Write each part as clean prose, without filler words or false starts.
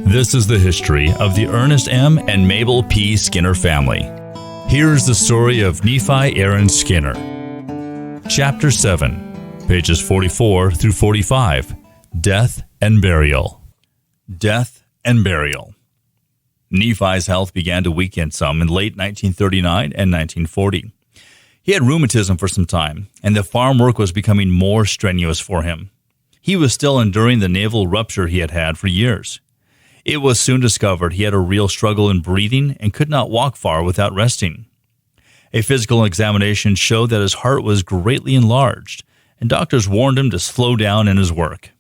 This is the history of the Ernest M. and Mabel P. Skinner family. Here's the story of Nephi Aaron Skinner. Chapter 7, pages 44 through 45, Death and Burial. Death and Burial. Nephi's health began to weaken some in late 1939 and 1940. He had rheumatism for some time, and the farm work was becoming more strenuous for him. He was still enduring the naval rupture he had had for years. It was soon discovered he had a real struggle in breathing and could not walk far without resting. A physical examination showed that his heart was greatly enlarged, and doctors warned him to slow down in his work.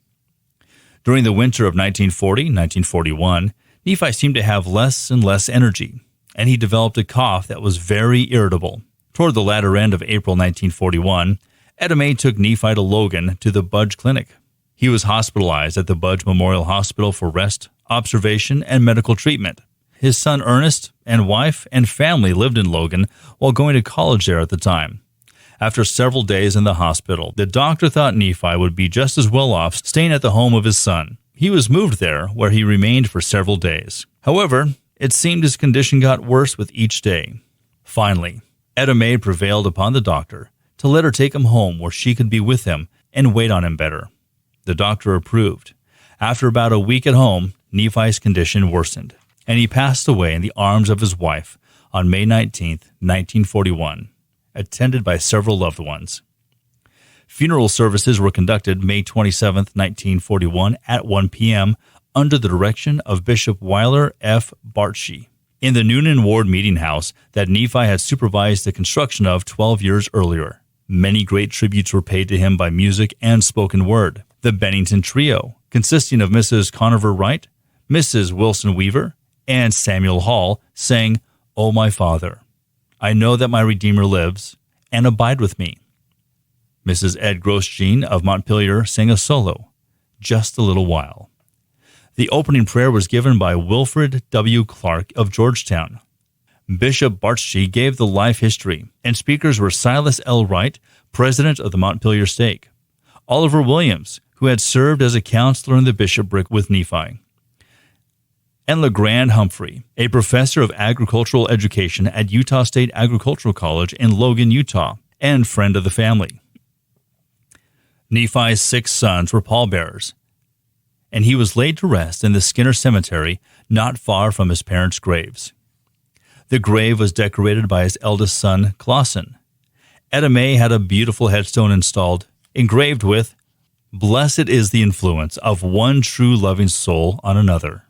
During the winter of 1940-1941, Nephi seemed to have less and less energy, and he developed a cough that was very irritable. Toward the latter end of April 1941, Edame took Nephi to Logan to the Budge Clinic. He was hospitalized at the Budge Memorial Hospital for rest, observation, and medical treatment. His son Earnest and wife and family lived in Logan while going to college there at the time. After several days in the hospital, the doctor thought Nephi would be just as well off staying at the home of his son. He was moved there, where he remained for several days. However, it seemed his condition got worse with each day. Finally, Edame prevailed upon the doctor to let her take him home where she could be with him and wait on him better. The doctor approved. After about a week at home, Nephi's condition worsened, and he passed away in the arms of his wife on May 19, 1941, attended by several loved ones. Funeral services were conducted May 27, 1941 at 1 p.m. under the direction of Bishop Weiler F. Bartschi in the Noonan Ward Meeting House that Nephi had supervised the construction of 12 years earlier. Many great tributes were paid to him by music and spoken word. The Bennington Trio, consisting of Mrs. Conover Wright, Mrs. Wilson Weaver, and Samuel Hall, sang, "O my Father, I know that my Redeemer lives, and abide with me." Mrs. Ed Grosjean of Montpelier sang a solo, "Just a Little While." The opening prayer was given by Wilfred W. Clark of Georgetown. Bishop Bartschi gave the life history, and speakers were Silas L. Wright, president of the Montpelier Stake, Oliver Williams, who had served as a counselor in the bishopric with Nephi, and LeGrand Humphrey, a professor of agricultural education at Utah State Agricultural College in Logan, Utah, and friend of the family. Nephi's 6 sons were pallbearers, and he was laid to rest in the Skinner Cemetery not far from his parents' graves. The grave was decorated by his eldest son, Clausen. Edame had a beautiful headstone installed, engraved with, "Blessed is the influence of one true loving soul on another."